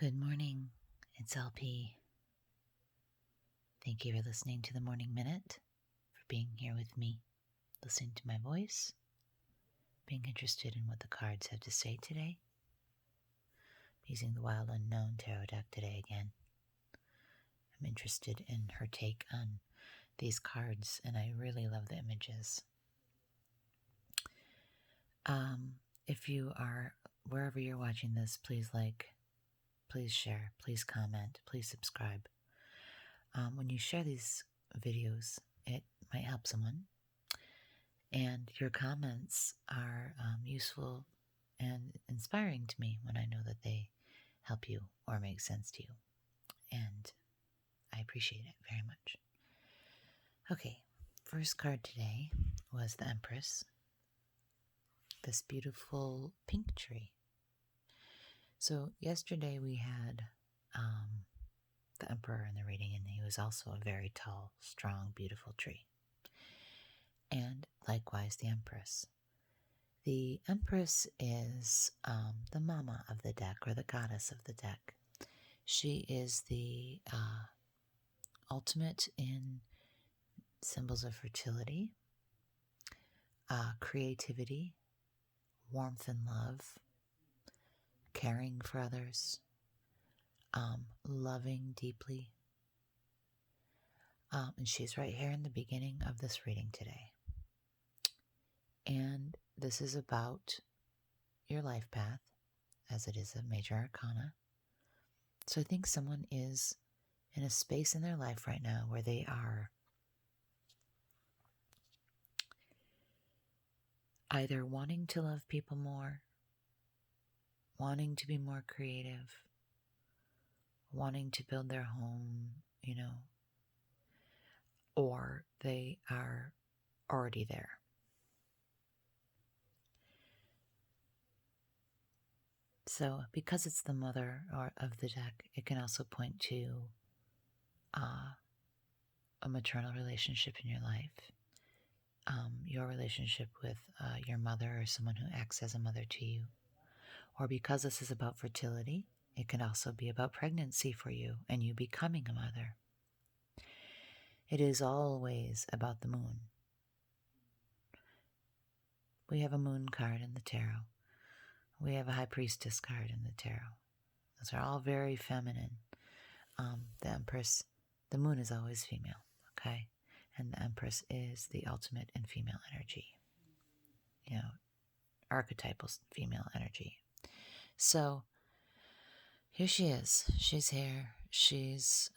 Good morning. It's LP. Thank you for listening to the Morning Minute, for being here with me, listening to my voice, being interested in what the cards have to say today. I'm using the Wild Unknown Tarot deck today again. I'm interested in her take on these cards, and I really love the images. If you are, wherever you're watching this, please like, please share, please comment, please subscribe. When you share these videos, it might help someone. And your comments are useful and inspiring to me when I know that they help you or make sense to you. And I appreciate it very much. Okay, first card today was the Empress. This beautiful pink tree. So yesterday we had the Emperor in the reading, and he was also a very tall, strong, beautiful tree. And likewise the Empress. The Empress is the mama of the deck, or the goddess of the deck. She is the ultimate in symbols of fertility, creativity, warmth and love, caring for others, loving deeply. And she's right here in the beginning of this reading today. And this is about your life path, as it is a major arcana. So I think someone is in a space in their life right now where they are either wanting to love people more, wanting to be more creative, wanting to build their home, or they are already there. So because it's the mother of the deck, it can also point to a maternal relationship in your life. Your relationship with your mother, or someone who acts as a mother to you. Or because this is about fertility, it can also be about pregnancy for you and you becoming a mother. It is always about the moon. We have a moon card in the tarot. We have a high priestess card in the tarot. Those are all very feminine. The Empress, the moon is always female, okay? And the Empress is the ultimate in female energy. Archetypal female energy. So here she is. She's here. She's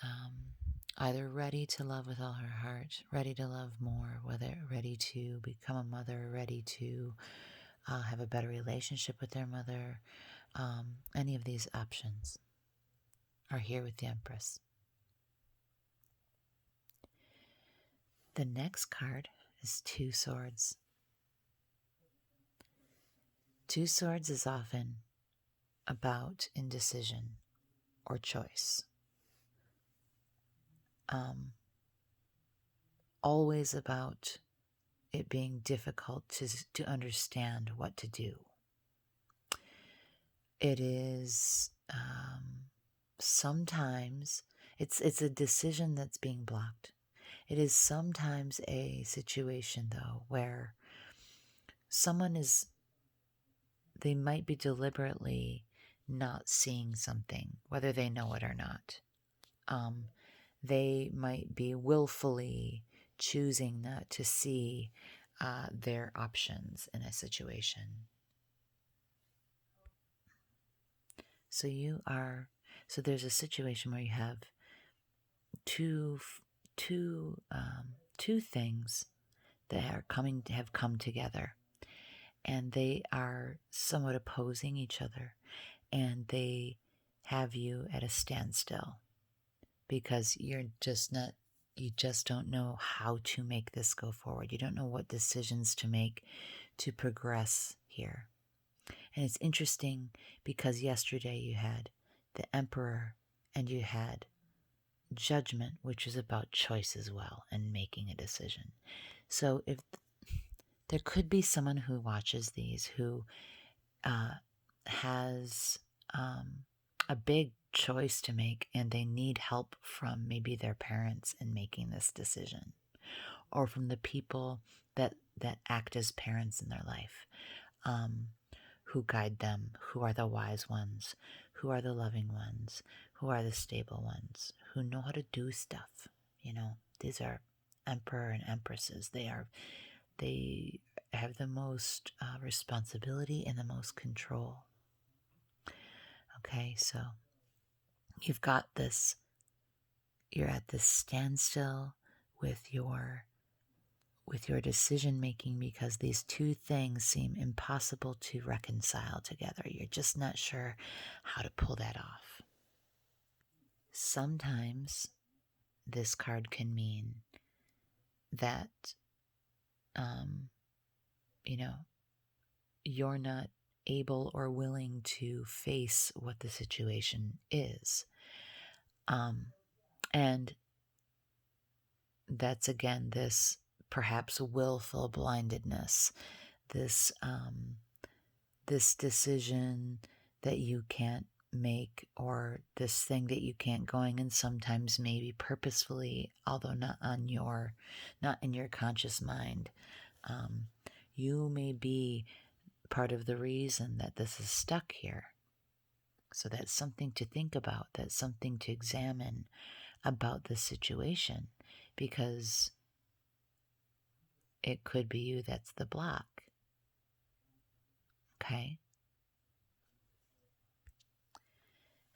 either ready to love with all her heart, ready to love more, whether ready to become a mother, ready to have a better relationship with their mother. Any of these options are here with the Empress. The next card is Two Swords. Two Swords is often about indecision or choice. Always about it being difficult to understand what to do. It is sometimes it's a decision that's being blocked. It is sometimes a situation, though, where they might be deliberately not seeing something, whether they know it or not. They might be willfully choosing not to see their options in a situation. So there's a situation where you have two things that have come together, and they are somewhat opposing each other, and they have you at a standstill because you just don't know how to make this go forward. You don't know what decisions to make to progress here. And it's interesting because yesterday you had the Emperor and you had Judgment, which is about choice as well and making a decision. So if there could be someone who watches these who has a big choice to make, and they need help from maybe their parents in making this decision, or from the people that act as parents in their life, who guide them, who are the wise ones, who are the loving ones, who are the stable ones, who know how to do stuff. These are emperor and empresses. They have the most responsibility and the most control. Okay, so you've got this, you're at this standstill with your decision making, because these two things seem impossible to reconcile together. You're just not sure how to pull that off. Sometimes this card can mean that, you're not able or willing to face what the situation is. And that's, again, this perhaps willful blindedness, this decision that you can't make, or this thing that you can't going, and sometimes maybe purposefully, although not in your conscious mind. You may be part of the reason that this is stuck here. So that's something to think about. That's something to examine about the situation, because it could be you that's the block. Okay?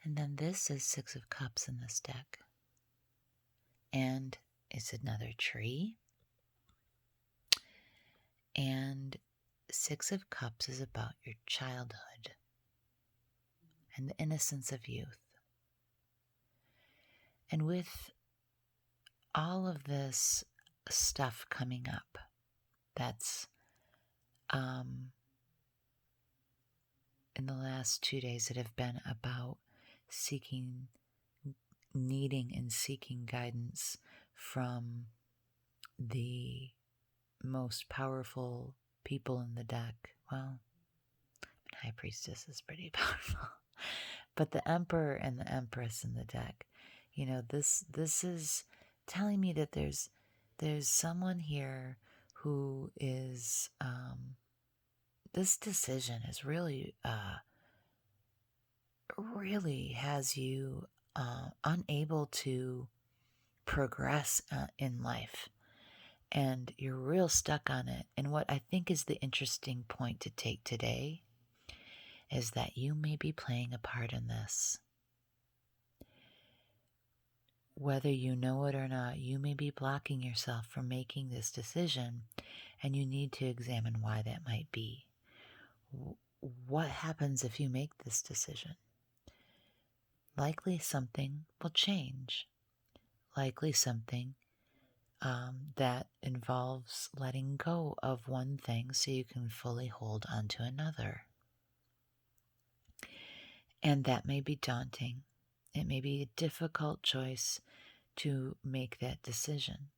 And then this is Six of Cups in this deck. And it's another tree. And Six of Cups is about your childhood and the innocence of youth. And with all of this stuff coming up, that's in the last 2 days that have been about needing and seeking guidance from the most powerful people in the deck. Well, High Priestess is pretty powerful. But the Emperor and the Empress in the deck, this is telling me that there's someone here who is, this decision is really has you unable to progress in life, and you're real stuck on it. And what I think is the interesting point to take today is that you may be playing a part in this. Whether you know it or not, you may be blocking yourself from making this decision, and you need to examine why that might be. What happens if you make this decision? Likely something will change. Likely something that involves letting go of one thing so you can fully hold on to another. And that may be daunting. It may be a difficult choice to make that decision.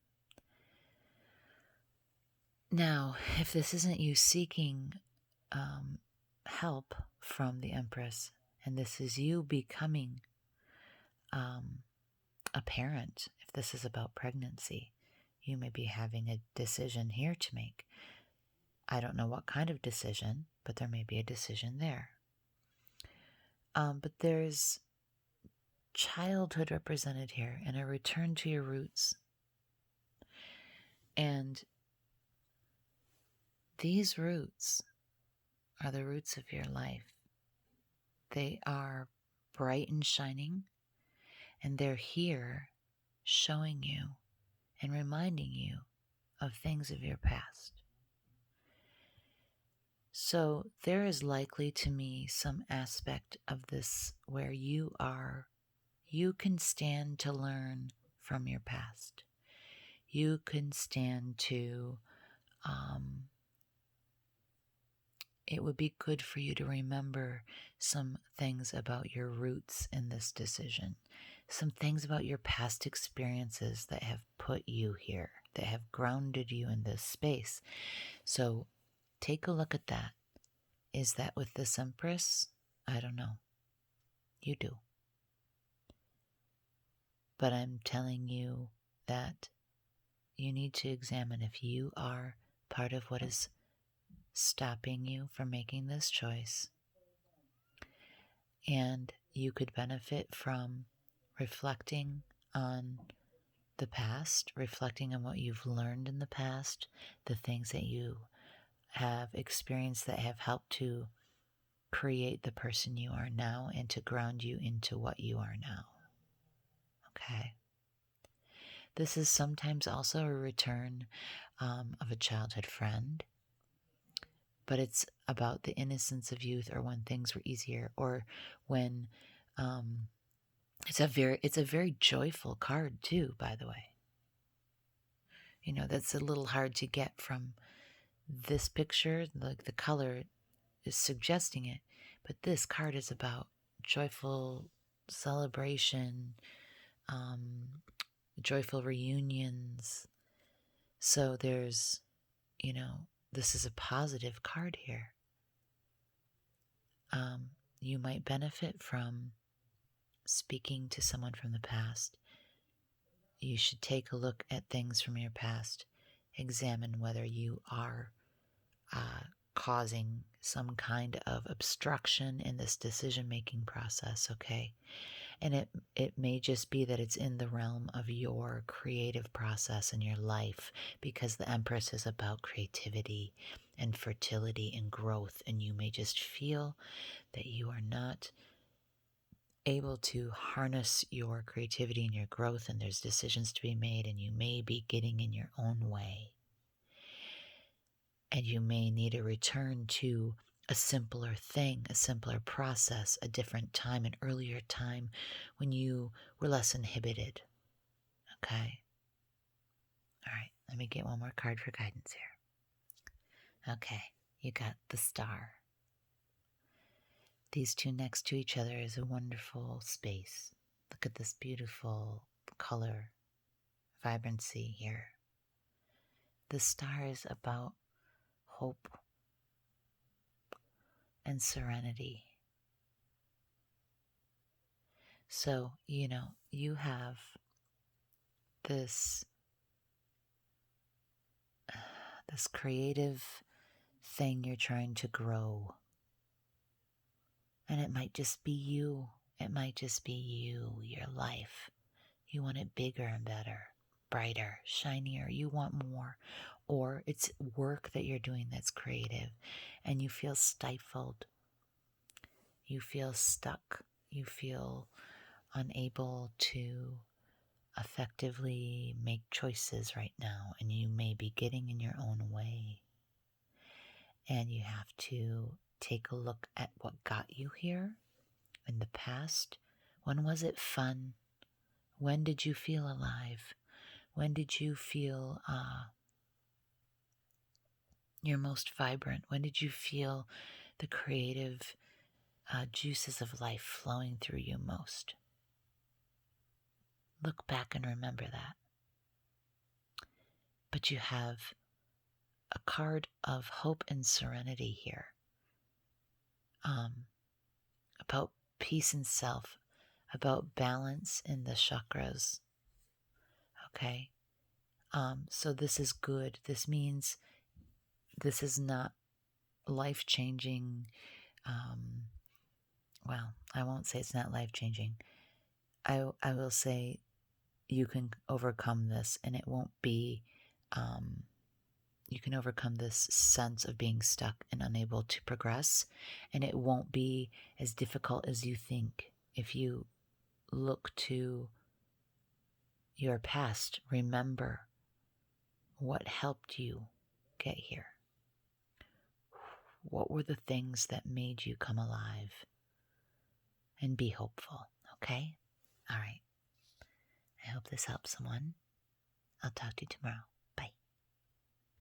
Now, if this isn't you seeking help from the Empress, and this is you becoming a parent, if this is about pregnancy, you may be having a decision here to make. I don't know what kind of decision, but there may be a decision there. But there's childhood represented here, and a return to your roots. And these roots are the roots of your life. They are bright and shining, and they're here showing you and reminding you of things of your past. So there is likely to me some aspect of this where you can stand to learn from your past. You can stand to, it would be good for you to remember some things about your roots in this decision, some things about your past experiences that have put you here, that have grounded you in this space. So take a look at that. Is that with this Empress? I don't know. You do. but I'm telling you that you need to examine if you are part of what is stopping you from making this choice. And you could benefit from reflecting on the past, reflecting on what you've learned in the past, the things that you have experienced that have helped to create the person you are now and to ground you into what you are now. Okay. This is sometimes also a return of a childhood friend, but it's about the innocence of youth, or when things were easier, or when it's a very joyful card too, by the way. You know, that's a little hard to get from this picture. Like, the color is suggesting it, but this card is about joyful celebration, joyful reunions. So there's, this is a positive card here. You might benefit from speaking to someone from the past. You should take a look at things from your past. Examine whether you are causing some kind of obstruction in this decision-making process, okay? And it may just be that it's in the realm of your creative process in your life, because the Empress is about creativity and fertility and growth, and you may just feel that you are not able to harness your creativity and your growth, and there's decisions to be made, and you may be getting in your own way. And you may need a return to a simpler thing, a simpler process, a different time, an earlier time when you were less inhibited. Okay? All right, let me get one more card for guidance here. Okay, you got the Star. These two next to each other is a wonderful space. Look at this beautiful color, vibrancy here. The Star is about hope and serenity. So, you have this creative thing you're trying to grow. And it might just be you. It might just be you, your life. You want it bigger and better, brighter, shinier. You want more. Or it's work that you're doing that's creative, and you feel stifled. You feel stuck. You feel unable to effectively make choices right now, and you may be getting in your own way. And you have to take a look at what got you here in the past. When was it fun? When did you feel alive? When did you feel your most vibrant? When did you feel the creative juices of life flowing through you most? Look back and remember that. But you have a card of hope and serenity here, about peace and self, about balance in the chakras. Okay? So this is good. This means this is not life-changing. Well, I won't say it's not life-changing. I will say you can overcome this, and it won't be, you can overcome this sense of being stuck and unable to progress, and it won't be as difficult as you think. If you look to your past, remember what helped you get here. What were the things that made you come alive? And be hopeful, okay? All right. I hope this helps someone. I'll talk to you tomorrow.